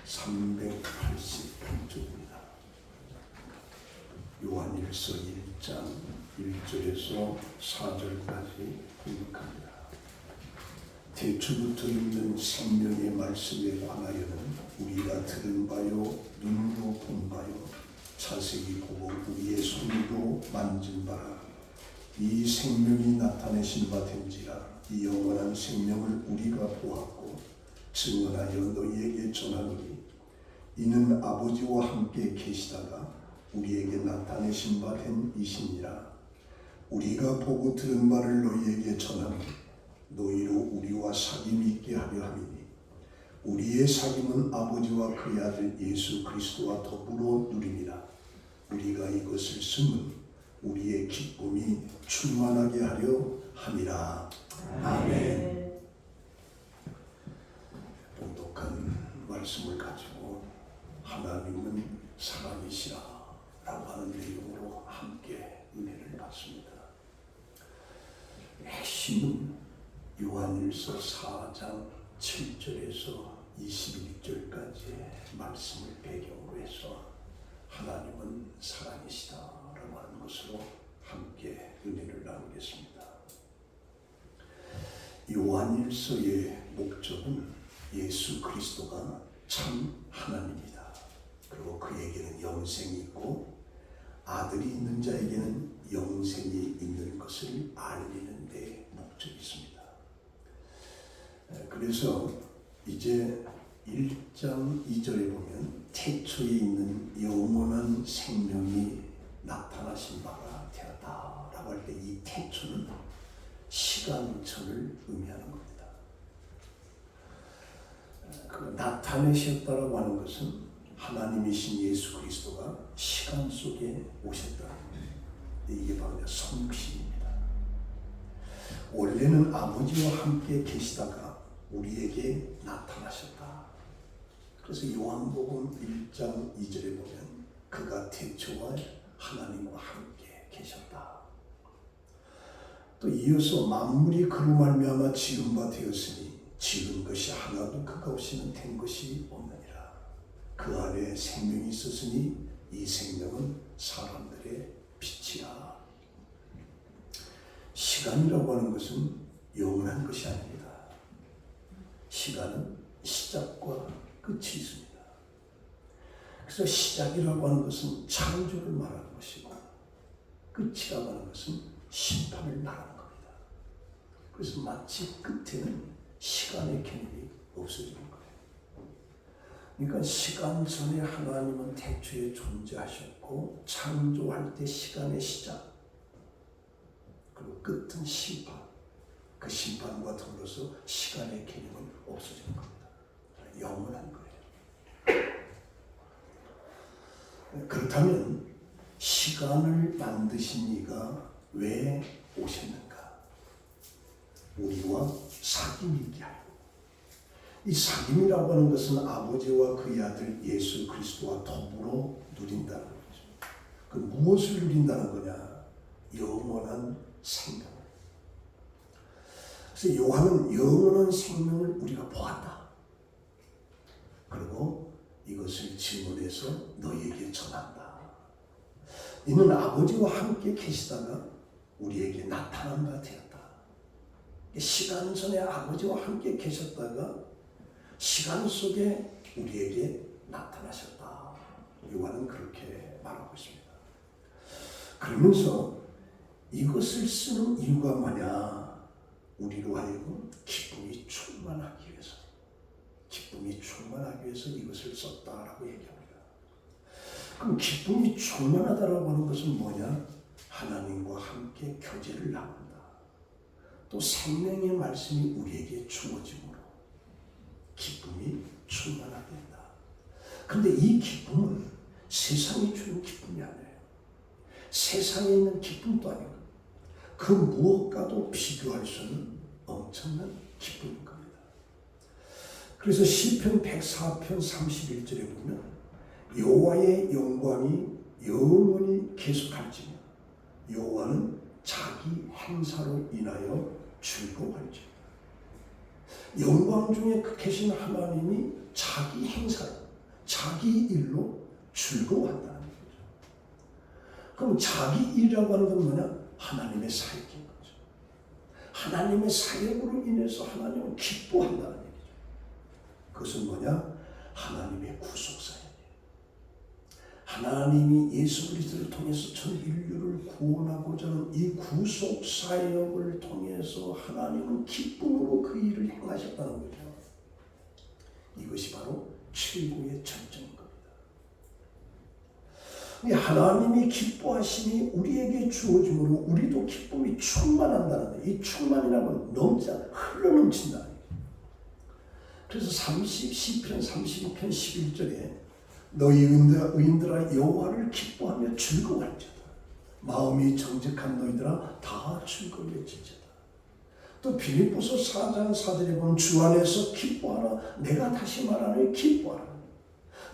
388쪽입니다. 요한일서 1장 1절에서 4절까지 공독합니다. 태초부터 있는 생명의 말씀에 관하여는 우리가 들은 바요 눈으로 본 바요 자세히 보고 우리의 손으로 만진 바라. 이 생명이 나타내신 바 된지라. 이 영원한 생명을 우리가 보았고 증언하여 너희에게 전하노니 이는 아버지와 함께 계시다가 우리에게 나타내신 바 된 이시니라. 우리가 보고 들은 바를 너희에게 전하노니 너희로 우리와 사귐이 있게 하려 함이니 우리의 사귐은 아버지와 그의 아들 예수 그리스도와 더불어 누림이라. 우리가 이것을 쓰면 우리의 기쁨이 충만하게 하려 함이라. 아멘. 본독한 말씀을 가지고 하나님은 사랑이시라 라고 하는 내용으로 함께 은혜를 받습니다. 핵심은 요한일서 4장 7절에서 21절까지의 말씀을 배경으로 해서 하나님은 사랑이시다 라고 하는 것으로 함께 은혜를 나누겠습니다. 요한일서의 목적은 예수 그리스도가 참 하나님이다. 그리고 그에게는 영생이 있고 아들이 있는 자에게는 영생이 있는 것을 알리는 데 목적이 있습니다. 그래서 이제 1장 2절에 보면 태초에 있는 영원한 생명이 나타나신 바가 되었다 라고 할 때 이 태초는 시간천을 의미하는 겁니다. 그 나타내셨다라고 하는 것은 하나님이신 예수 그리스도가 시간 속에 오셨다. 이게 바로 성취입니다. 원래는 아버지와 함께 계시다가 우리에게 나타나셨다. 그래서 요한복음 1장 2절에 보면 그가 태초와 하나님과 함께 계셨다. 또 이어서 만물이 그로 말미암아 지은 바 되었으니 지은 것이 하나도 그가 없이는 된 것이 없느니라. 그 안에 생명이 있었으니 이 생명은 사람들의 빛이라. 시간이라고 하는 것은 영원한 것이 아닙니다. 시간은 시작과 끝이 있습니다. 그래서 시작이라고 하는 것은 창조를 말하는 것이고 끝이라고 하는 것은 심판을 말하는 겁니다. 그래서 마치 끝에는 시간의 개념이 없어지는 거예요. 그러니까 시간 전에 하나님은 태초에 존재하셨고 창조할 때 시간의 시작 그리고 끝은 심판. 그 심판과 더불어서 시간의 개념은 없어지는 겁니다. 영원한 거예요. 그렇다면 시간을 만드신 이가 왜 오셨는가? 우리와 사귐이 있게 하려고. 이 사귐이라고 하는 것은 아버지와 그의 아들 예수 그리스도와 더불어 누린다는 거죠. 그 무엇을 누린다는 거냐? 영원한 생명. 그래서 요한은 영원한 생명을 우리가 보았다. 그리고 이것을 증언해서 너희에게 전한다. 이는 아버지와 함께 계시다가 우리에게 나타난 바 되었다. 시간 전에 아버지와 함께 계셨다가 시간 속에 우리에게 나타나셨다. 요한은 그렇게 말하고 있습니다. 그러면서 이것을 쓰는 이유가 뭐냐? 우리로 하여금 기쁨이 충만하기 위해서, 기쁨이 충만하기 위해서 이것을 썼다라고 얘기합니다. 그럼 기쁨이 충만하다라고 하는 것은 뭐냐? 하나님과 함께 교제를 나눈다. 또 생명의 말씀이 우리에게 주어짐으로 기쁨이 충만하게 된다. 그런데 이 기쁨은 세상이 주는 기쁨이 아니에요. 세상에 있는 기쁨도 아니고 그 무엇과도 비교할 수 없는 엄청난 기쁨인 겁니다. 그래서 시편 104편 31절에 보면 여호와의 영광이 영원히 계속할지며 여호와는 자기 행사로 인하여 즐거워할지며. 영광 중에 계신 하나님이 자기 행사로, 자기 일로 즐거워한다는 거죠. 그럼 자기 일이라고 하는 건 뭐냐? 하나님의 사역인 거죠. 하나님의 사역으로 인해서 하나님은 기뻐한다는 얘기죠. 그것은 뭐냐? 하나님의 구속사역이에요. 하나님이 예수 그리스도를 통해서 전 인류를 구원하고자 하는 이 구속사역을 통해서 하나님은 기쁨으로 그 일을 행하셨다는 거죠. 이것이 바로 최고의 절정인 겁니다. 하나님이 기뻐하심이 우리에게 주어짐으로 우리도 기쁨이 충만한다는 이 충만이라고 넘치다, 흘러넘친다. 그래서 시편 32편 11절에 너희 의인들아 여호와를 기뻐하며 즐거워할지어다. 마음이 정직한 너희들아 다 즐거워질지어다. 또 빌립보서 4장 4절에 보면 주 안에서 기뻐하라. 내가 다시 말하노니 기뻐하라.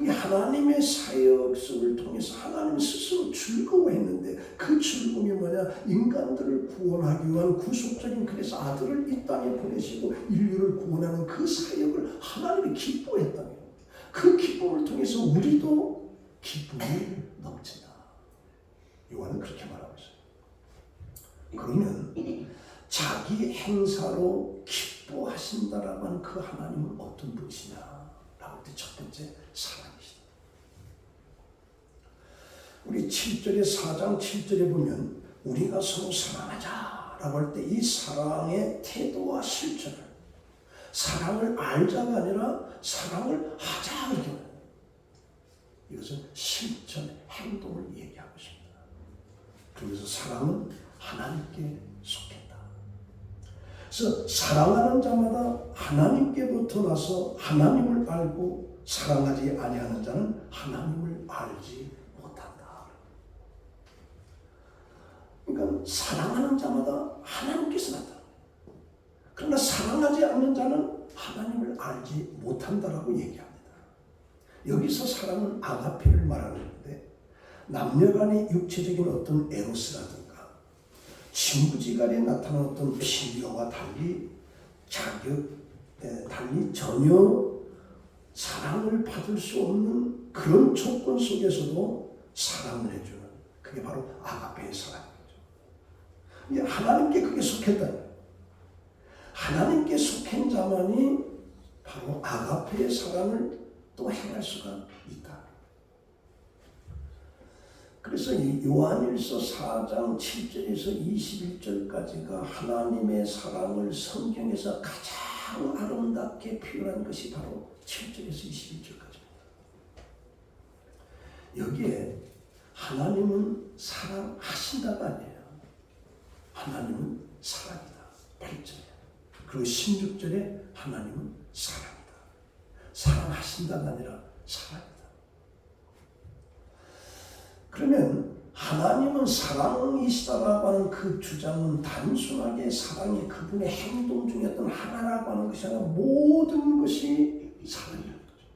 이 하나님의 사역을 통해서 하나님 스스로 즐거워했는데 그 즐거움이 뭐냐? 인간들을 구원하기 위한 구속적인 그래서 아들을 이 땅에 보내시고 인류를 구원하는 그 사역을 하나님이 기뻐했다며. 그 기쁨을 통해서 우리도 기쁨이 넘친다. 요한은 그렇게 말하고 있어요. 그러면 자기 행사로 기뻐하신다라고 하는 그 하나님은 어떤 분이시냐? 라고 할 때 첫 번째 사랑이시다. 우리 7절에 4장 7절에 보면 우리가 서로 사랑하자 라고 할 때 이 사랑의 태도와 실천을 사랑을 알자가 아니라 사랑을 하자 이렇게 말해요. 이것은 실천, 행동을 얘기하고 있습니다. 그래서 사랑은 하나님께 속했다. 그래서 사랑하는 자마다 하나님께부터 나서 하나님을 알고 사랑하지 아니하는 자는 하나님을 알지 못한다. 그러니까 사랑하는 자마다 하나님께서 나타납니다. 그러나 사랑하지 않는 자는 하나님을 알지 못한다라고 얘기합니다. 여기서 사랑은 아가페를 말하는데 남녀간의 육체적인 어떤 에로스라든가 친구지간에 나타나는 어떤 필요와 달리 달리 전혀 사랑을 받을 수 없는 그런 조건 속에서도 사랑을 해주는 그게 바로 아가페의 사랑이죠. 하나님께 그게 속했다. 하나님께 속한 자만이 바로 아가페의 사랑을 또 행할 수가 있다. 그래서 이 요한일서 4장 7절에서 21절까지가 하나님의 사랑을 성경에서 가장 아름답게 표현한 것이 바로 7절에서 21절까지입니다. 여기에 하나님은 사랑하신다가 아니에요. 하나님은 사랑이다. 8절에. 그리고 16절에 하나님은 사랑이다. 사랑하신다가 아니라 사랑이다. 그러면 하나님은 사랑이시다라고 하는 그 주장은 단순하게 사랑이 그분의 행동 중에 어떤 하나라고 하는 것이 아니라 모든 것이 사랑이라는 거죠.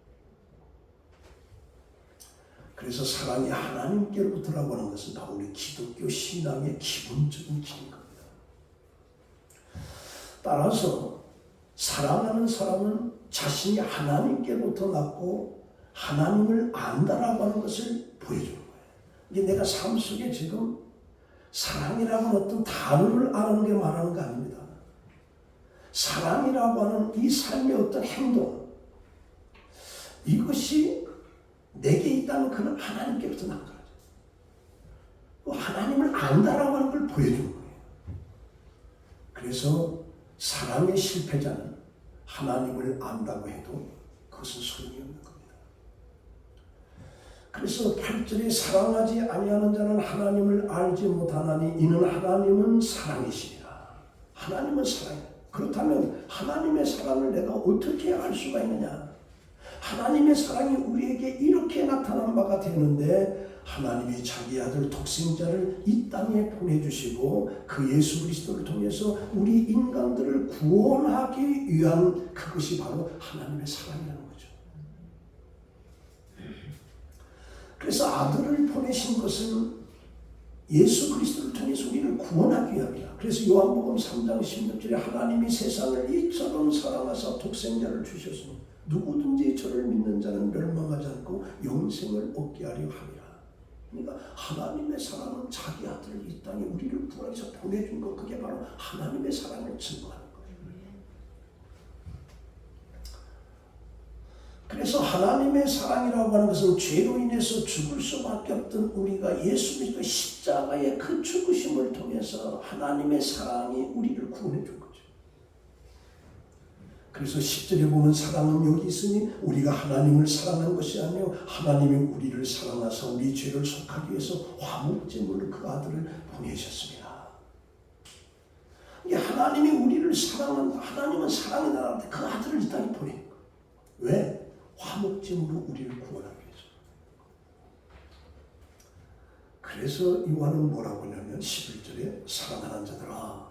그래서 사랑이 하나님께로부터라고 하는 것은 바로 우리 기독교 신앙의 기본적인 길인 겁니다. 따라서 사랑하는 사람은 자신이 하나님께로부터 났고 하나님을 안다라고 하는 것을 보여주는 거예요. 이게 내가 삶 속에 지금 사랑이라고 하는 어떤 단어를 아는 게 말하는 거 아닙니다. 사랑이라고 하는 이 삶의 어떤 행동, 이것이 내게 있다는 그는 하나님께로부터 난 거죠. 하나님을 안다라고 하는 걸 보여주는 거예요. 그래서 사랑의 실패자는 하나님을 안다고 해도 그것은 소용이 없는 겁니다. 그래서 8절에 사랑하지 아니하는 자는 하나님을 알지 못하나니 이는 하나님은 사랑이시니라. 하나님은 사랑이다. 그렇다면 하나님의 사랑을 내가 어떻게 알 수가 있느냐? 하나님의 사랑이 우리에게 이렇게 나타난 바가 되는데 하나님이 자기 아들 독생자를 이 땅에 보내주시고 그 예수 그리스도를 통해서 우리 인간들을 구원하기 위한 그것이 바로 하나님의 사랑이라는 거죠. 그래서 아들을 보내신 것은 예수 그리스도를 통해서 우리를 구원하기 위함이다. 그래서 요한복음 3장 16절에 하나님이 세상을 이처럼 사랑하사 독생자를 주셨으니 누구든지 저를 믿는 자는 멸망하지 않고 영생을 얻게 하려 함이라. 그러니까 하나님의 사랑은 자기 아들을 이 땅에 우리를 구하기 위해서 보내준 것, 그게 바로 하나님의 사랑을 증거하는 거예요. 그래서 하나님의 사랑이라고 하는 것은 죄로 인해서 죽을 수밖에 없던 우리가 예수 그리스도 십자가의 그 죽으심을 통해서 하나님의 사랑이 우리를 구원해 준 거죠. 그래서 10절에 보면 사랑은 여기 있으니 우리가 하나님을 사랑한 것이 아니요 하나님이 우리를 사랑하사 우리 죄를 속하기 위해서 화목제물로 그 아들을 보내셨습니다. 하나님이 우리를 하나님은 사랑이다. 그 아들을 이 땅에 보낸 거예요. 왜? 화목제물로 우리를 구원하기 위해서. 그래서 요한은 뭐라고 하냐면 11절에 사랑하는 자들아,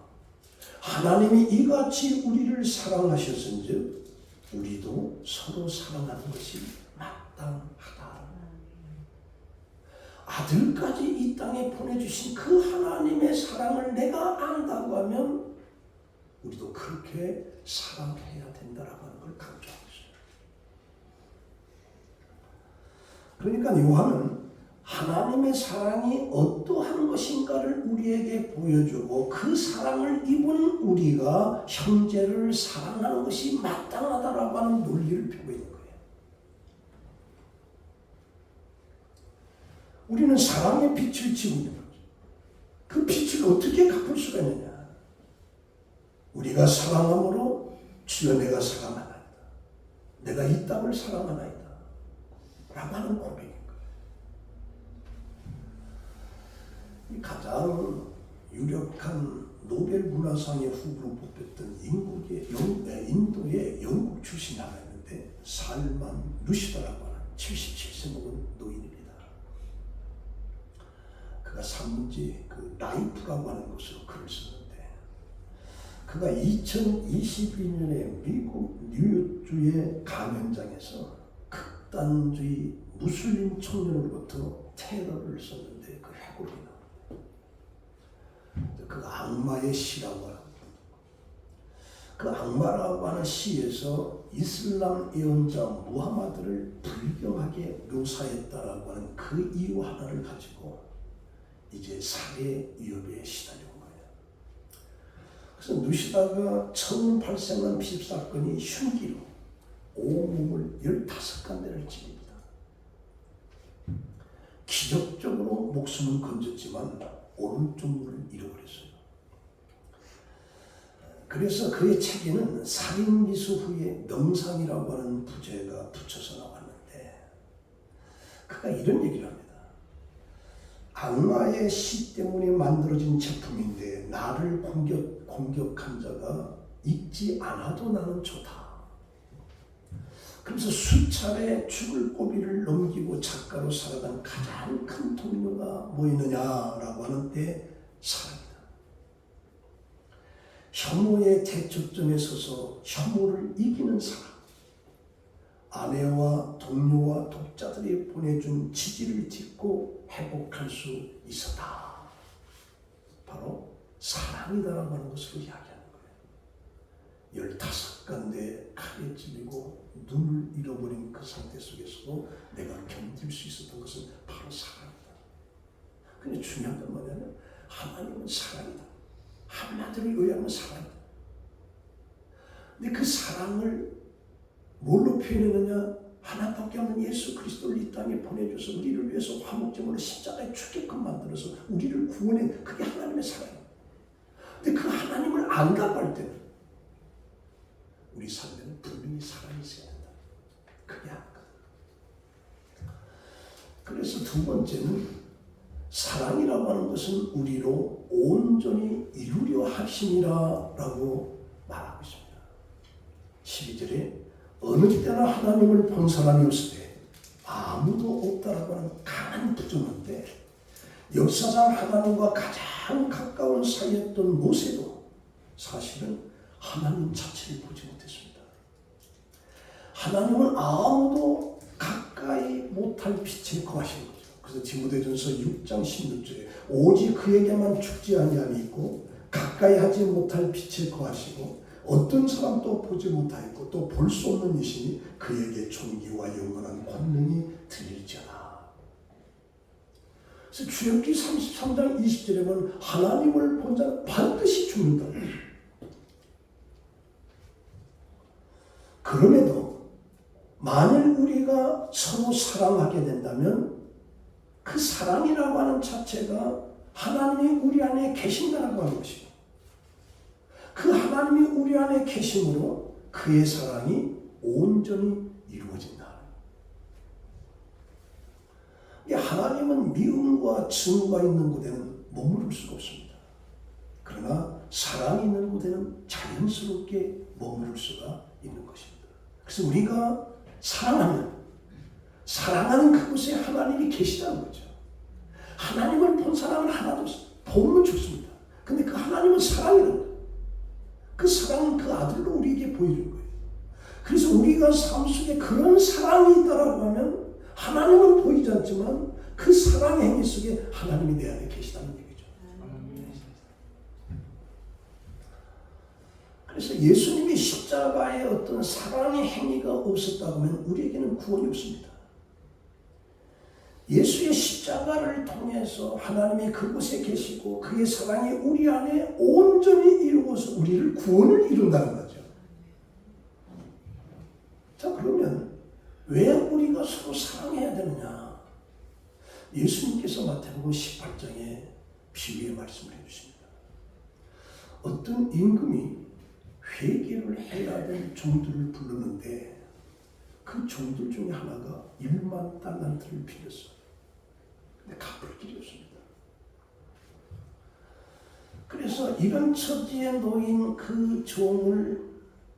하나님이 이같이 우리를 사랑하셨은즉 우리도 서로 사랑하는 것이 마땅하다. 아들까지 이 땅에 보내주신 그 하나님의 사랑을 내가 안다고 하면 우리도 그렇게 사랑해야 된다라고 하는 걸 강조하고 있어요. 그러니까 요한은 하나님의 사랑이 어떠한 것인가를 우리에게 보여주고 그 사랑을 입은 우리가 형제를 사랑하는 것이 마땅하다라고 하는 논리를 펴고 있는 거예요. 우리는 사랑의 빛을 지고 있는 거죠. 그 빛을 어떻게 갚을 수가 있느냐. 우리가 사랑함으로 주여 내가 사랑하나이다. 내가 이 땅을 사랑하나이다. 라고 하는 고백인 거예요. 가장 유력한 노벨 문화상의 후보로 뽑혔던 인도의 영국 출신이 하나 있는데 살만 루시다라고 하는 77세 먹은 노인입니다. 그가 산문지 그 라이프라고 하는 것으로 글을 썼는데 그가 2022년에 미국 뉴욕주의 강연장에서 극단주의 무슬림 청년으로부터 테러를 썼는데 그 해고로 나옵니다. 그 악마의 시라고 하는 그 악마라고 하는 시에서 이슬람 예언자 무하마드를 불경하게 묘사했다라고 하는 그 이유 하나를 가지고 이제 살해 위협에 시달려온 거예요. 그래서 누시다가 처음 발생한 피습 사건이 흉기로 온몸을 15간대를 찔립니다. 기적적으로 목숨은 건졌지만 오른쪽 눈을 잃어버렸어요. 그래서 그의 책에는 살인 미수 후에 명상이라고 하는 부제가 붙여서 나왔는데 그가 이런 얘기를 합니다. 악마의 시 때문에 만들어진 제품인데 나를 공격한 자가 잊지 않아도 나는 좋다. 그래서 수차례 죽을 고비를 넘기고 작가로 살아간 가장 큰 동료가 뭐였느냐라고 하는데 사랑이다. 혐오의 대척점에 서서 혐오를 이기는 사랑. 아내와 동료와 독자들이 보내준 지지를 딛고 회복할 수 있었다. 바로 사랑이다라고 하는 것을 이야기하는 거예요. 15간대 칼에 찔리고 눈을 잃어버린 그 상태 속에서도 내가 견딜 수 있었던 것은 바로 사랑이다. 근데 중요한 건 뭐냐면 하나님은 사랑이다. 한마디로 요약하면 사랑이다. 근데 그 사랑을 뭘로 표현했느냐? 하나밖에 없는 예수 그리스도를 이 땅에 보내줘서 우리를 위해서 화목제물로 십자가에 죽게끔 만들어서 우리를 구원해. 그게 하나님의 사랑이에요. 근데 그 하나님을 안 갚을 때는 우리 삶에는 분명히 사랑이 있어야 된다. 그게 아까. 그래서 두 번째는 사랑이라고 하는 것은 우리로 온전히 이루려 하심이라고 말하고 있습니다. 12절에 어느 때나 하나님을 본 사람이 없을 때 아무도 없다라고 하는 강한 부정인데 역사상 하나님과 가장 가까운 사이였던 모세도 사실은 하나님 자체를 보지 못했습니다. 하나님은 아무도 가까이 못할 빛에 거하신 거죠. 그래서 디모데전서 6장 16절에 오직 그에게만 죽지 아니함이 있고 가까이 하지 못할 빛에 거하시고 어떤 사람도 보지 못하였고 또 볼 수 없는 이시니 그에게 존귀와 영원한 권능이 드릴지어다. 그래서 출애굽기 33장 20절에 보면 하나님을 본 자는 반드시 죽는다. 그럼에도 만일 우리가 서로 사랑하게 된다면 그 사랑이라고 하는 자체가 하나님이 우리 안에 계신다라고 하는 것이고, 그 하나님이 우리 안에 계심으로 그의 사랑이 온전히 이루어진다. 하나님은 미움과 증오가 있는 곳에는 머무를 수가 없습니다. 그러나 사랑이 있는 곳에는 자연스럽게 머무를 수가 있는 것입니다. 그래서 우리가 사랑하는 그곳에 하나님이 계시다는 거죠. 하나님을 본 사람은 하나도 없어요. 보면 죽습니다. 근데 그 하나님은 사랑이라는 거예요. 그 사랑은 그 아들로 우리에게 보여준 거예요. 그래서 우리가 삶 속에 그런 사랑이 있다라고 하면 하나님은 보이지 않지만 그 사랑의 행위 속에 하나님이 내 안에 계시다는 얘기죠. 그래서 예수님이 십자가에 어떤 사랑의 행위가 없었다고 하면 우리에게는 구원이 없습니다. 예수의 십자가를 통해서 하나님이 그곳에 계시고 그의 사랑이 우리 안에 온전히 이루어서 우리를 구원을 이룬다는 거죠. 자, 그러면 왜 우리가 서로 사랑해야 되느냐? 예수님께서 마태복음 18장에 비유의 말씀을 해주십니다. 어떤 임금이 회개를 해야 될 종들을 부르는데 그 종들 중에 하나가 1만 달란트를 빌렸어요. 근데 갚을 길이 없습니다. 그래서 이런 처지에 놓인 그 종을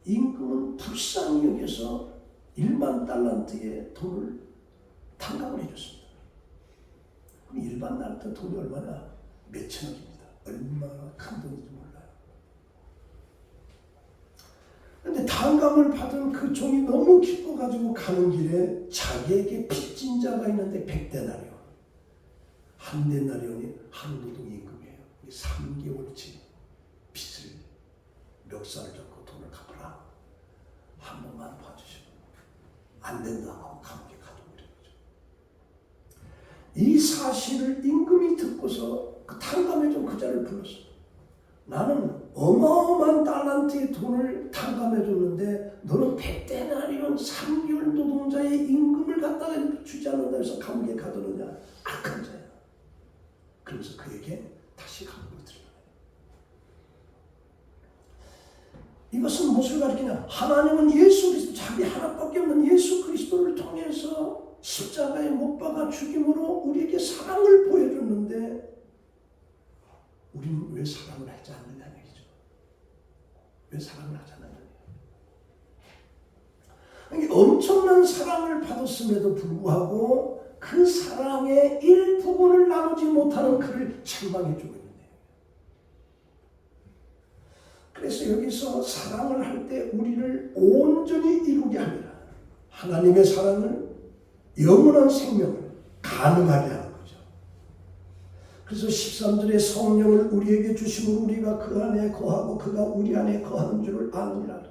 임금은 불쌍히 여겨서 1만 달란트의 돈을 탕감을 해줬습니다. 그럼 1만 달란트 돈이 얼마나? 몇천억입니다. 얼마나 큰 돈인지 몰라요. 그런데 탕감을 받은 그 종이 너무 기뻐가지고 가는 길에 자기에게 빚진 자가 있는데 100데나리온. 한 데나리온이 하루 노동 임금이에요. 3개월치 빚을 멱살을 잡고 돈을 갚아라. 한 번만 봐주시고 안 된다고 하면 감옥에 가둬버린 거죠. 이 사실을 임금이 듣고서 그 탕감해준 그 자를 불렀어요. 나는 어마어마한 달란트의 돈을 탕감해줬는데 너는 100데나리온 3개월 노동자의 임금을 갖다가 주지 않는다 해서 감옥에 가두느냐. 악한 자야. 그래서 그에게 다시 감옥으로 들여요. 이것은 무엇을 가리키냐? 하나님은 예수 그리스도, 자기 하나밖에 없는 예수 그리스도를 통해서 십자가에 못 박아 죽임으로 우리에게 사랑을 보여줬는데 우리는 왜 사랑을 하지 않느냐는 얘기죠. 왜 사랑을 하지 않느냐. 엄청난 사랑을 받았음에도 불구하고 그 사랑의 일부분을 나누지 못하는 그를 책망해주고 있는데요. 그래서 여기서 사랑을 할 때 우리를 온전히 이루게 하느라 하나님의 사랑을, 영원한 생명을 가능하게 하는 거죠. 그래서 13절에 성령을 우리에게 주심으로 우리가 그 안에 거하고 그가 우리 안에 거하는 줄을 아느니라.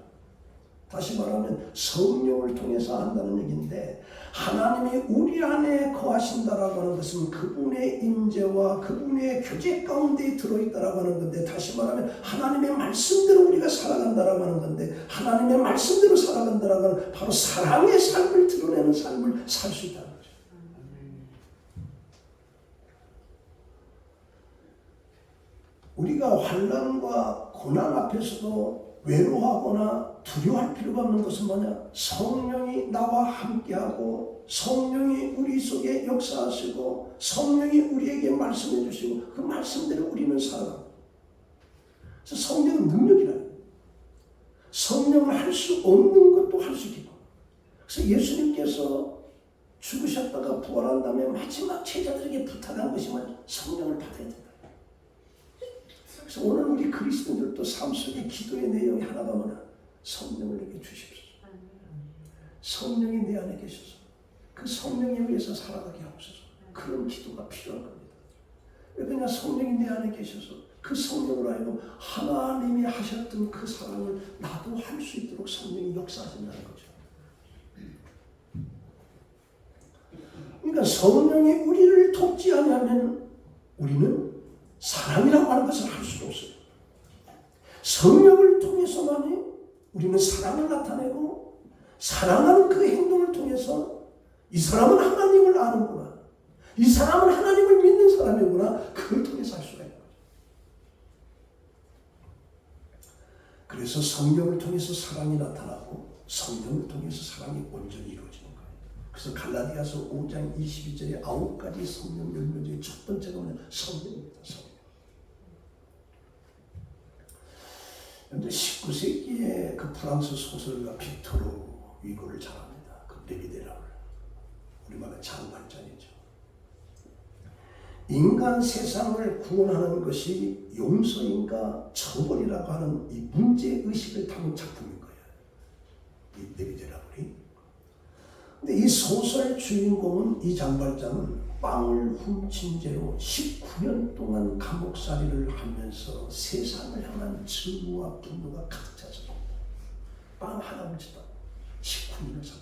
다시 말하면 성령을 통해서 안다는 얘기인데, 하나님이 우리 안에 거하신다라고 하는 것은 그분의 임재와 그분의 교제 가운데 들어있다라고 하는 건데, 다시 말하면 하나님의 말씀대로 우리가 살아간다라고 하는 건데, 하나님의 말씀대로 살아간다라고 하는 바로 사랑의 삶을 드러내는 삶을 살 수 있다는 거죠. 우리가 환난과 고난 앞에서도 외로워하거나 두려워할 필요가 없는 것은 뭐냐? 성령이 나와 함께하고 성령이 우리 속에 역사하시고 성령이 우리에게 말씀해 주시고 그 말씀대로 우리는 살아갑니다. 그래서 성령은 능력이라는 거예요. 성령을 할 수 없는 것도 할 수 있고, 그래서 예수님께서 죽으셨다가 부활한 다음에 마지막 제자들에게 부탁한 것이 뭐냐? 성령을 받아야 된다. 그래서 오늘 우리 그리스도인들도 삶 속에 기도의 내용이 하나가 뭐냐? 성령을 내게 주십시오. 성령이 내 안에 계셔서 그 성령에 의해서 살아가게 하옵소서. 그런 기도가 필요한 겁니다. 왜 그냥 성령이 내 안에 계셔서 그 성령으로 하여금 하나님이 하셨던 그 사랑을 나도 할 수 있도록 성령이 역사하신다는 거죠. 그러니까 성령이 우리를 돕지 않으면 우리는 사랑이라고 하는 것을 할 수가 없어요. 성령을 통해서만이 우리는 사랑을 나타내고 사랑하는 그 행동을 통해서 이 사람은 하나님을 아는구나, 이 사람은 하나님을 믿는 사람이구나, 그걸 통해서 할 수가 있는 거죠. 그래서 성령을 통해서 사랑이 나타나고 성령을 통해서 사랑이 온전히 이루어지는 거예요. 그래서 갈라디아서 5장 22절에 9가지 성령 열매 중에 첫 번째가 뭐냐? 성령입니다. 성령. 현재 19세기의 그 프랑스 소설가 빅토르 위고를 잘 압니다. 그 레미데라를. 우리말로 장관장이죠. 인간 세상을 구원하는 것이 용서인가 처벌이라고 하는 이 문제의식을 담은 작품인 거예요. 이 레미데라블이. 근데 이 소설 주인공은, 이 장발장은 빵을 훔친 죄로 19년 동안 감옥살이를 하면서 세상을 향한 증오와 분노가 가득 찼습니다. 빵 하나 훔치다 19년을 산 거죠.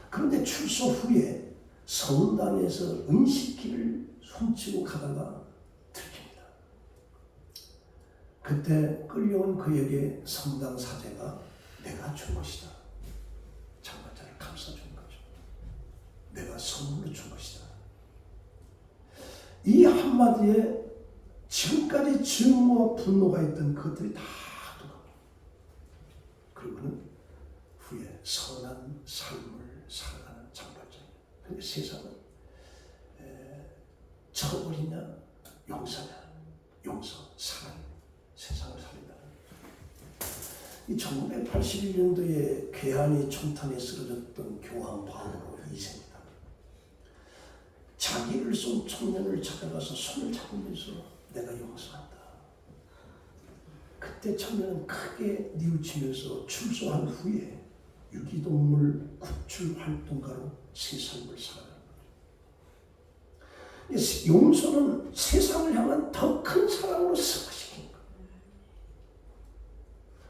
그런데 출소 후에 성당에서 은식기를 훔치고 가다가 들킵니다. 그때 끌려온 그에게 성당 사제가 내가 준 것이다, 장발장을 감싸준 거죠. 내가 선물로 준 것이다. 이 한마디에 지금까지 증오와 분노가 있던 그것들이 다 녹아버립니다. 그리고는 후에 선한 삶을 살아가는 장발장이에요. 그런데 세상은 처벌이냐 용서냐, 용서, 사랑, 세상을 살린다는 이 1981년도에 괴한이 총탄에 쓰러졌던 교황 바오로 2세입니다. 자기를 쏜 청년을 찾아가서 손을 잡으면서 내가 용서한다. 그때 청년은 크게 뉘우치면서 출소한 후에 유기동물 구출 활동가로 새 삶을 살아가는 거죠. 용서는 세상을 향한 더 큰 사랑으로 승화시키는 거예요.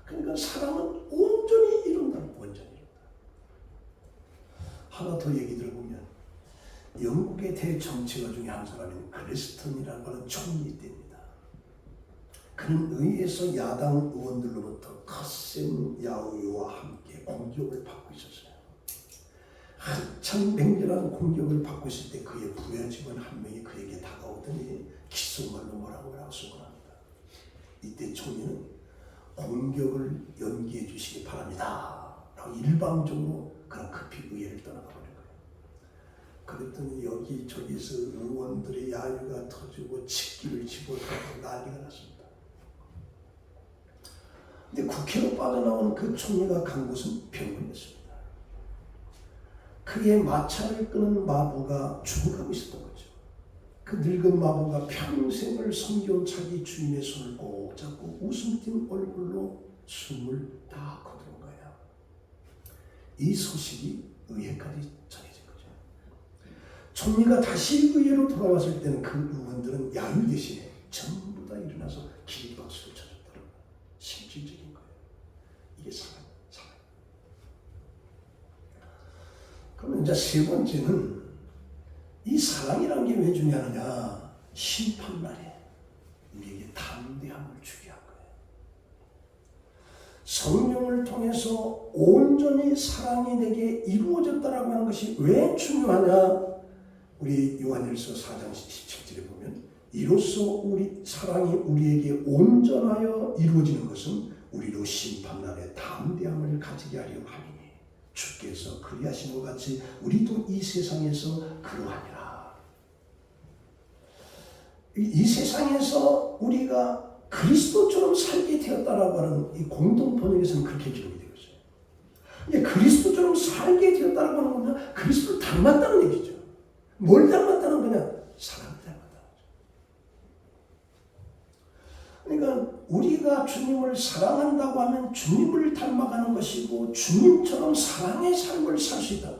그러니까 사랑은 온전히 이룬다. 온전히 이룬다. 하나 더 얘기 들어보면 영국의 대정치가 중에 한 사람인 클래스턴이라고 하는 총리 때입니다. 그는 의회에서 야당 의원들로부터 거센 야유와 함께 공격을 받고 있었어요. 한참 맹렬한 공격을 받고 있을 때 그의 부하 직원 한 명이 그에게 다가오더니 귓속말로 뭐라고 선언합니다. 이때 총리는 공격을 연기해 주시기 바랍니다 라고 일방적으로 그냥 급히 의회를 떠나가 버린 거예요. 그랬더니 여기저기서 의원들의 야유가 터지고 집기를 집어들고 난리가 났습니다. 근데 국회로 빠져나온 그 총리가 간 곳은 병원이었습니다. 그의 마차를 끄는 마부가 죽어가고 있었던 거죠. 그 늙은 마부가 평생을 섬겨온 자기 주인의 손을 꼭 잡고 웃음 띤 얼굴로 숨을 다 거두는 거예요. 이 소식이 의회까지 전해진 거죠. 총리가 다시 의회로 돌아왔을 때는 그 의원들은 야유 대신에 전부 다 일어나서 기립박수를 쳐줬더라고요. 실질적인 거예요. 이게 사랑. 그러면 이제 세 번째는 이 사랑이라는 게 왜 중요하느냐? 심판날에 우리에게 담대함을 주게 한 거예요. 성령을 통해서 온전히 사랑이 내게 이루어졌다라고 하는 것이 왜 중요하냐? 우리 요한일서 4장 17절에 보면 이로써 우리 사랑이 우리에게 온전하여 이루어지는 것은 우리로 심판날에 담대함을 가지게 하려 함이니 주께서 그리하신 것 같이 우리도 이 세상에서 그러하니라. 이 세상에서 우리가 그리스도처럼 살게 되었다라고 하는 이 공동 번역에서는 그렇게 기록이 되고 있어요. 이제 그리스도처럼 살게 되었다라고 하는 거는 그리스도를 닮았다는 얘기죠. 뭘 닮았다는 거냐? 사랑을 닮았다는 거죠. 그러니까 우리가 주님을 사랑한다고 하면 주님을 닮아가는 것이고 주님처럼 사랑의 삶을 살 수 있다.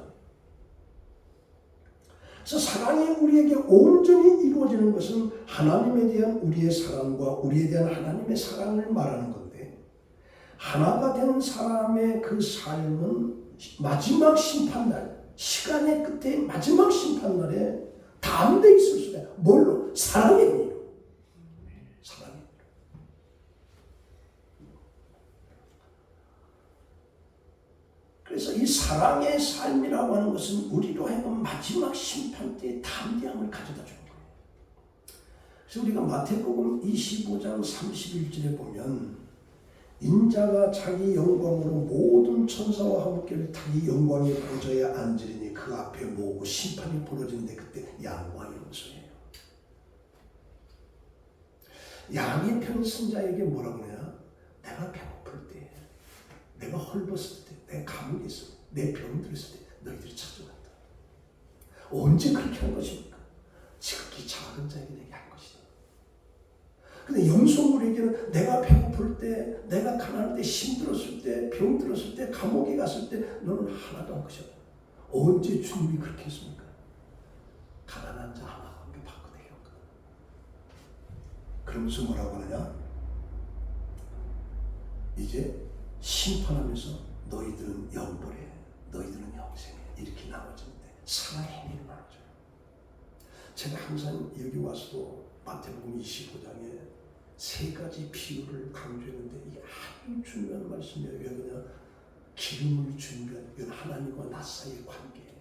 그래서 사랑이 우리에게 온전히 이루어지는 것은 하나님에 대한 우리의 사랑과 우리에 대한 하나님의 사랑을 말하는 건데, 하나가 된 사람의 그 삶은 마지막 심판날, 시간의 끝에 마지막 심판날에 담대 있을 수가 있어요. 뭘로? 사랑의 의미로. 사랑의 의미로. 그래서 이 사랑의 삶이라고 하는 것은 우리로 하여금 마지막 심판 때 담대함을 가져다 주는 거예요. 그래서 우리가 마태복음 25장 31절에 보면 인자가 자기 영광으로 모든 천사와 함께 자기 영광의 보좌에 앉으리니 그 앞에 모으고 심판이 벌어지는데 그때 양과 염소예요. 양의 편 선자에게 뭐라고 그러냐? 내가 배고플 때, 내가 헐벗을 때, 내가 감옥에 있을 때, 내 병 들었을 때 너희들이 찾아간다. 언제 그렇게 한 것입니까? 지극히 작은 자에게 내게 한 것이다. 근데 염소물에게는 내가 배고플 때, 내가 가난할 때, 힘들었을 때, 병 들었을 때, 감옥에 갔을 때 너는 하나도 한 것이다. 언제 주님이 그렇게 했습니까? 가난한 자 하나가 함께 바꿔 내렸거든. 그러면서 뭐라고 하느냐? 이제 심판하면서 너희들은 영벌에, 너희들은 영생에 이렇게 나눠지는데 사랑의 행위를 나눠줘요. 제가 항상 여기 와서도 마태복음 25장에 세 가지 비유를 강조했는데 이게 아주 중요한 말씀이에요. 왜 그러냐? 기름을 준비한 이건 하나님과 나 사이의 관계예요.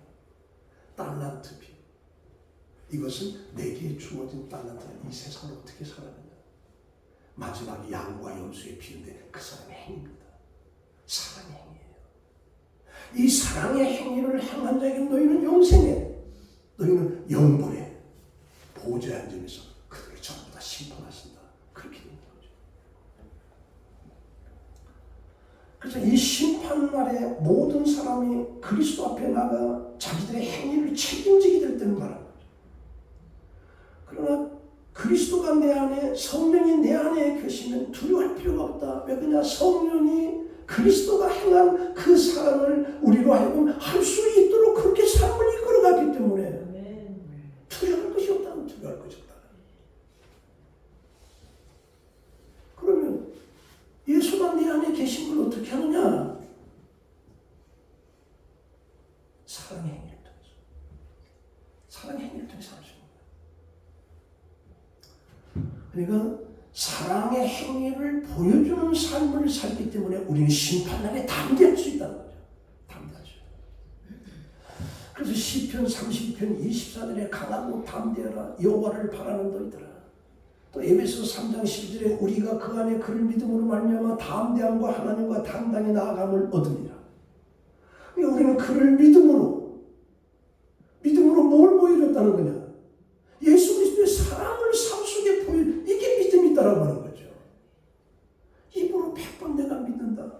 달란트 비유. 이것은 내게 주어진 달란트는 이 세상을 어떻게 살아가냐. 마지막에 양과 염소의 비유인데 그 사람의 행위입니다. 사랑의 행위예요. 이 사랑의 행위를 행한 자에게 너희는 영생에, 너희는 영벌에 보좌에 앉으면서 그들을 전부 다 심판하신다. 그렇게 되는 거죠. 그래서 이 심판날에 모든 사람이 그리스도 앞에 나가 자기들의 행위를 책임지게 될 때는 말하는 거죠. 그러나 그리스도가 내 안에, 성령이 내 안에 계시면 두려워할 필요가 없다. 왜 그러냐? 성령이 그리스도가 행한 그 사랑을 우리로 하여금 할 수 있도록 그렇게 삶을 이끌어갔기 때문에 두려워할 것이 없다면 두려워할 것이 없다. 그러면 예수가 내 안에 계신 걸 어떻게 하느냐? 사랑의 행위를 통해서. 사랑의 행위를 통해서 할 수 있는 거예요. 그러니까 사랑의 행위를 보여주는 삶을 살기 때문에 우리는 심판날에 담대할 수 있다는 거죠. 담대할 수 있다. 그래서 시편 30편 24절에 강하고 담대하라 여호와를 바라는 너희들아. 또 에베소 3장 10절에 우리가 그 안에 그를 믿음으로 말미암아 담대함과 하나님과 당당히 나아감을 얻으리라. 그러니까 우리는 그를 믿음으로 뭘 보여줬다는 거냐? 예수 그리스도의 사랑을 삶 속에 보여, 이게 믿음이 있다라고 하는 거죠. 입으로 100번 내가 믿는다.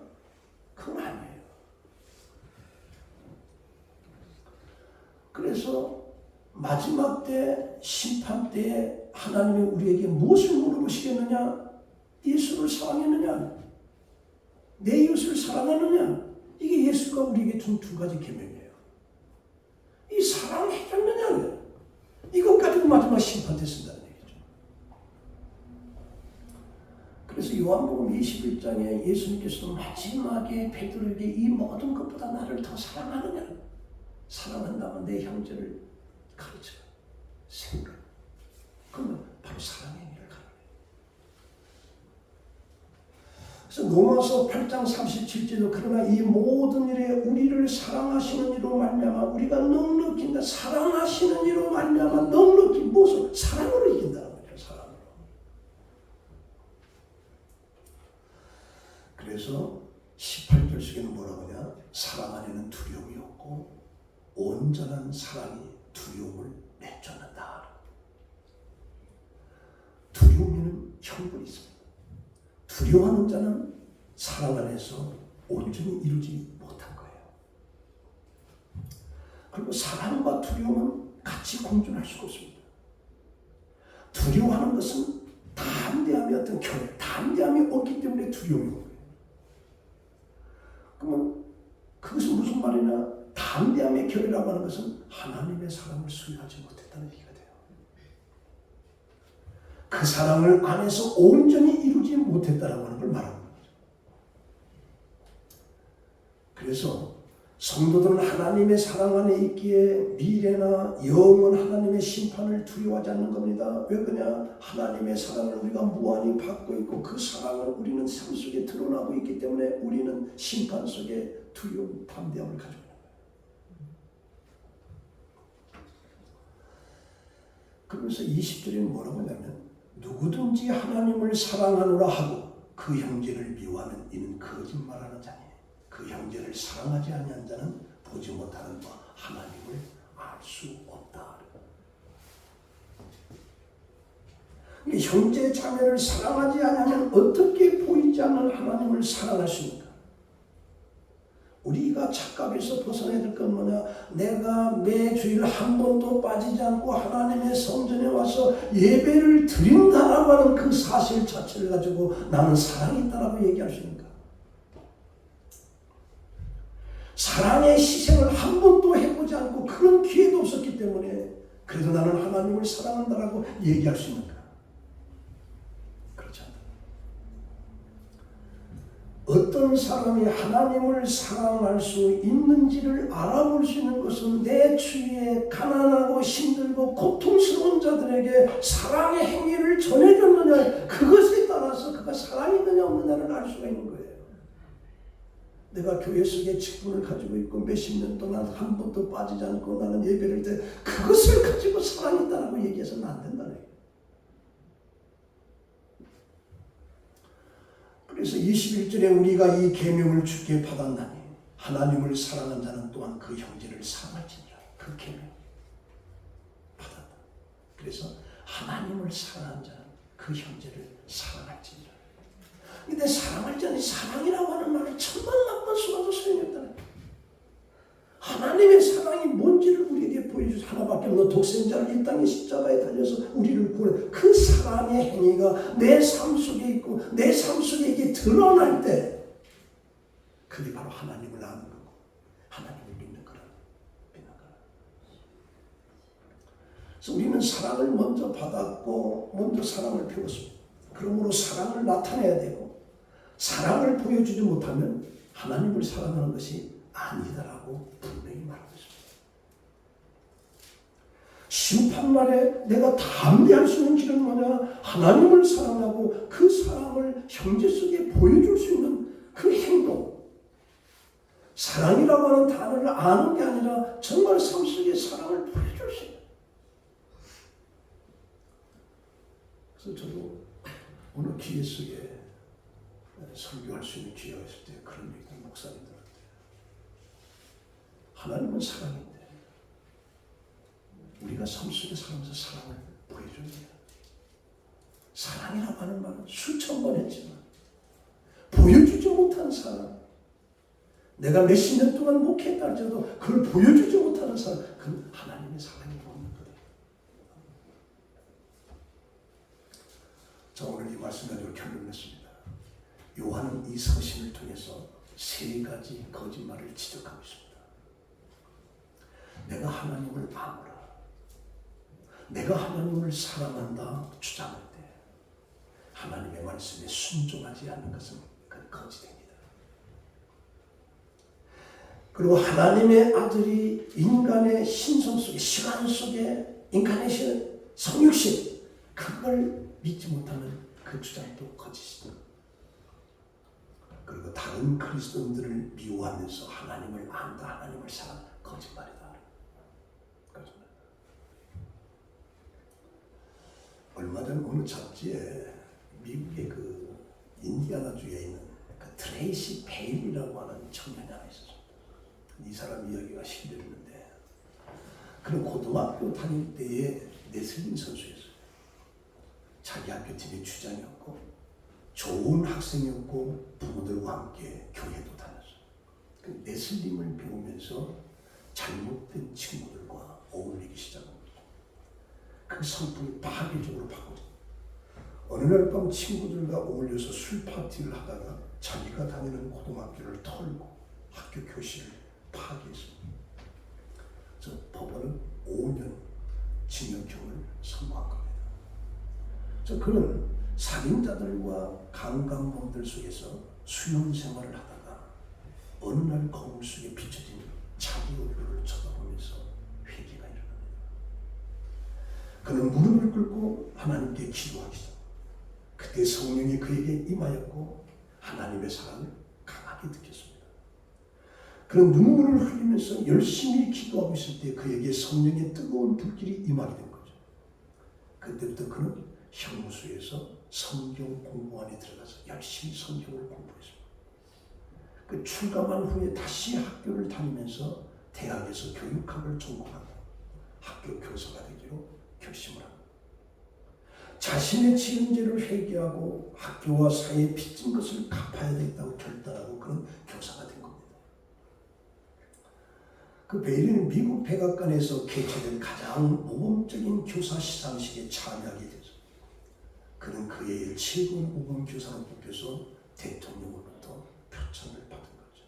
그건 아니에요. 그래서 마지막 때, 심판 때에 하나님이 우리에게 무엇을 물어보시겠느냐? 예수를 사랑했느냐? 내 이웃을 사랑하느냐? 이게 예수가 우리에게 준 두 가지 계명이에요. 이 사랑해줬느냐? 이것 가지고 마지막 심판 때 쓴다는 얘기죠. 그래서 요한복음 21장에 예수님께서도 마지막에 베드로에게 이 모든 것보다 나를 더 사랑하느냐? 사랑한다면 내 형제를 가르쳐라. 세우라. 그러면 바로 사랑의 행위를 가르쳐요. 그래서 로마서 8장 37절도 그러나 이 모든 일에 우리를 사랑하시는 이로 말미암아 우리가 넉넉히 인다. 사랑하시는 이로 말미암아 넉넉히 무엇을? 사랑으로 이긴다는 거죠. 사랑으로. 그래서 18절 속에는 뭐라고 하냐? 사랑 안에는 두려움이 없고 온전한 사랑이 두려움을 내쫓는다. 두려움에는 형벌이 있습니다. 두려워하는 자는 사랑 안에서 온전히 이루지 못한 거예요. 그리고 사랑과 두려움은 같이 공존할 수가 없습니다. 두려워하는 것은 담대함이 어떤 결, 담대함이 없기 때문에 두려움이 오는 거예요. 그러면 그것은 무슨 말이냐? 담대함의 결이라고 하는 것은 하나님의 사랑을 수용하지 못했다는 얘기가 돼요. 그 사랑을 안에서 온전히 이루지 못했다라고 하는 걸 말하는 거죠. 그래서 성도들은 하나님의 사랑 안에 있기에 미래나 영원 하나님의 심판을 두려워하지 않는 겁니다. 왜 그러냐? 하나님의 사랑을 우리가 무한히 받고 있고 그 사랑을 우리는 삶 속에 드러나고 있기 때문에 우리는 심판 속에 두려움, 담대함을 가지고 있는 거예요. 그러면서 20절에는 뭐라고 하냐면 누구든지 하나님을 사랑하노라 하고 그 형제를 미워하는 이는 거짓말하는 자니 그 형제를 사랑하지 아니한 자는 보지 못하는 바 하나님을 알 수 없다. 형제 자매를 사랑하지 않으면 어떻게 보이지 않는 하나님을 사랑할 수 있는가? 우리가 착각에서 벗어나야 될 건 뭐냐? 내가 매주일 한 번도 빠지지 않고 하나님의 성전에 와서 예배를 드린다라고 하는 그 사실 자체를 가지고 나는 사랑이 있다라고 얘기할 수 있는가? 사랑의 희생을 한 번도 해보지 않고 그런 기회도 없었기 때문에 그래도 나는 하나님을 사랑한다라고 얘기할 수 있는가? 그렇지 않다. 어떤 사람이 하나님을 사랑할 수 있는지를 알아볼 수 있는 것은 내 주위에 가난하고 힘들고 고통스러운 자들에게 사랑의 행위를 전해줬느냐 그것에 따라서 그가 사랑이 있느냐 없느냐를 알 수가 있는 거예요. 내가 교회 속에 직분을 가지고 있고 몇십 년 동안 한 번도 빠지지 않고 나는 예배를 때 그것을 가지고 사랑이 있다라고 얘기해서는 안 된다는 얘기예요. 그래서 21절에 우리가 이 계명을 주께 받았나니 하나님을 사랑한 자는 또한 그 형제를 사랑할지니라. 그 계명 받았다. 그래서 하나님을 사랑한 자는 그 형제를 사랑할지니라. 근데 사랑할 자는 사랑이라고 하는 말을 천만 만 번 써도 소용없다는 거예요. 하나님의 사랑이 뭔지를 우리에게 보여주셔서 하나밖에 없는 독생자를 이 땅의 십자가에 달려서 우리를 구해 그 사랑의 행위가 내 삶 속에 있고 내 삶 속에 이게 드러날 때 그게 바로 하나님을 아는 거고 하나님을 믿는 거라. 그래서 우리는 사랑을 먼저 받았고 먼저 사랑을 배웠습니다. 그러므로 사랑을 나타내야 되고 사랑을 보여주지 못하면 하나님을 사랑하는 것이 아니다라고 분명히 말하고 있습니다. 심판날에 내가 담대할 수 있는 길은 뭐냐? 하나님을 사랑하고 그 사랑을 형제 속에 보여줄 수 있는 그 행동. 사랑이라고 하는 단어를 아는 게 아니라 정말 삶 속에 사랑을 보여줄 수 있는. 그래서 저도 오늘 기회 속에 설교할 수 있는 기회가 있을 때 그런 얘기를 목사님들한테 하나님은 사랑인데 우리가 삶 속에 살면서 사랑을 보여줘야 돼요. 사랑이라고 하는 말은 수천 번 했지만 보여주지 못한 사랑, 내가 몇십 년 동안 목회했다 할지라도 그걸 보여주지 못하는 사랑, 그건 하나님의 사랑이 없는 거예요. 자, 오늘 이 말씀 가지고 결론을 냈습니다. 요한은 이 서신을 통해서 세 가지 거짓말을 지적하고 있습니다. 내가 하나님을 아노라. 내가 하나님을 사랑한다 주장할 때 하나님의 말씀에 순종하지 않는 것은 그 거짓입니다. 그리고 하나님의 아들이 인간의 신성 속에 시간 속에 인카네이션 성육신 그걸 믿지 못하는 그 주장도 거짓입니다. 그리고 다른 그리스도인들을 미워하면서 하나님을 안다, 하나님을 사랑, 거짓말이다. 거짓말. 얼마 전 어느 잡지에 미국의 그 인디아나주에 있는 그 트레이시 베일이라고 하는 청년이 하나 있었습니다. 이 사람 이야기가 실렸는데 그는 고등학교 다닐 때의 레슬링 선수였어요. 자기 학교 팀의 주장이었고 좋은 학생이었고 부모들과 함께 교회도 다녔어요. 그 레슬링을 배우면서 잘못된 친구들과 어울리기 시작한 거죠. 그 성품이 파괴적으로 바뀌었어요. 어느 날 밤 친구들과 어울려서 술 파티를 하다가 자기가 다니는 고등학교를 털고 학교 교실을 파괴했습니다. 그런 살인자들과 강간범들 속에서 수용 생활을 하다가 어느 날 거울 속에 비춰진 자기 얼굴을 쳐다보면서 회개가 일어납니다. 그는 무릎을 꿇고 하나님께 기도하기 시작합니다. 그때 성령이 그에게 임하였고 하나님의 사랑을 강하게 느꼈습니다. 그는 눈물을 흘리면서 열심히 기도하고 있을 때 그에게 성령의 뜨거운 불길이 임하게 된 거죠. 그때부터 그는 형무소에서 성경 공부 안에 들어가서 열심히 성경을 공부했습니다. 그 출감한 후에 다시 학교를 다니면서 대학에서 교육학을 전공하고 학교 교사가 되기로 결심을 합니다. 자신의 지은 죄를 회개하고 학교와 사회에 빚진 것을 갚아야 되겠다고 결단하고 그런 교사가 된 겁니다. 그 베일리는 미국 백악관에서 개최된 가장 모범적인 교사 시상식에 참여하게 되죠. 그는 그의 최고의 모범 교사로 뽑혀서 대통령으로부터 표창을 받은 거죠.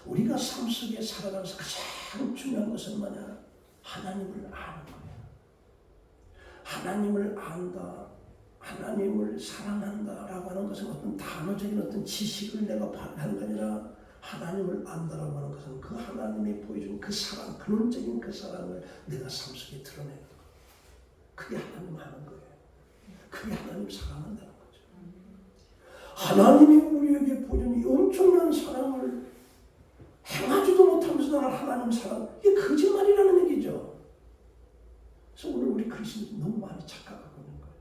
우리가 삶 속에 살아가면서 가장 중요한 것은 뭐냐? 하나님을 아는 거예요. 하나님을 안다, 하나님을 사랑한다라고 하는 것은 어떤 단어적인 어떤 지식을 내가 하는 게 아니라 하나님을 안다라고 하는 것은 그 하나님이 보여준 그 사랑, 근원적인 그 사랑을 내가 삶 속에 드러내는 거예요. 그게 하나님 하는 거예요. 그게 하나님 사랑한다는 거죠. 하나님이 우리에게 보여준 이 엄청난 사랑을 행하지도 못하면서 나는 하나님 사랑, 이게 거짓말이라는 얘기죠. 그래서 오늘 우리 그리스도인들이 너무 많이 착각하고 있는 거예요.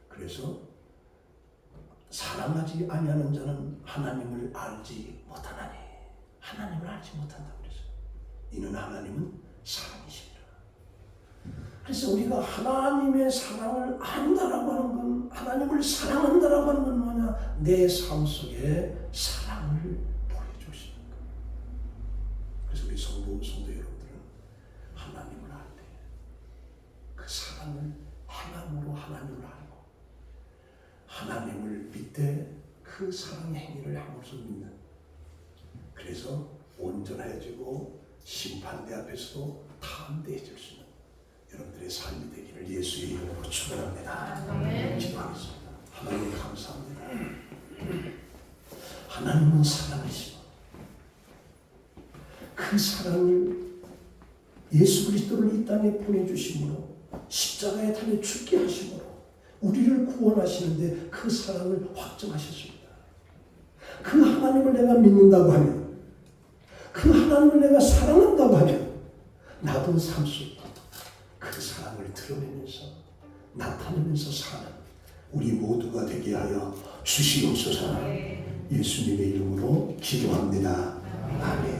그래서 사랑하지 아니하는 자는 하나님을 알지 못하나니, 하나님을 알지 못한다고 그랬어요. 이는 하나님은 사랑이십니다. 그래서 우리가 하나님의 사랑을 안다라고 하는 건, 하나님을 사랑한다라고 하는 건 뭐냐? 내 삶 속에 사랑을 보여주시는 거예요. 그래서 우리 성도 여러분들은 하나님을 알 때 그 사랑을 행함으로 하나님을 알고 하나님을 믿되 그 사랑의 행위를 함으로써 믿는, 그래서 온전해지고 심판대 앞에서도 담대해질 수 있는 여러분들의 삶이 되기를 예수의 이름으로 축원합니다. 기도하겠습니다. 하나님 감사합니다. 하나님은 사랑이시고 그 사랑을 예수 그리스도를 이 땅에 보내주심으로 십자가에 달려 죽게 하심으로 우리를 구원하시는데 그 사랑을 확정하셨습니다. 그 하나님을 내가 믿는다고 하면, 그 하나님을 내가 사랑한다고 하면 나도 삶 속에 그 사랑을 드러내면서 나타내면서 사는 우리 모두가 되게 하여 주시옵소서. 예수님의 이름으로 기도합니다. 아멘.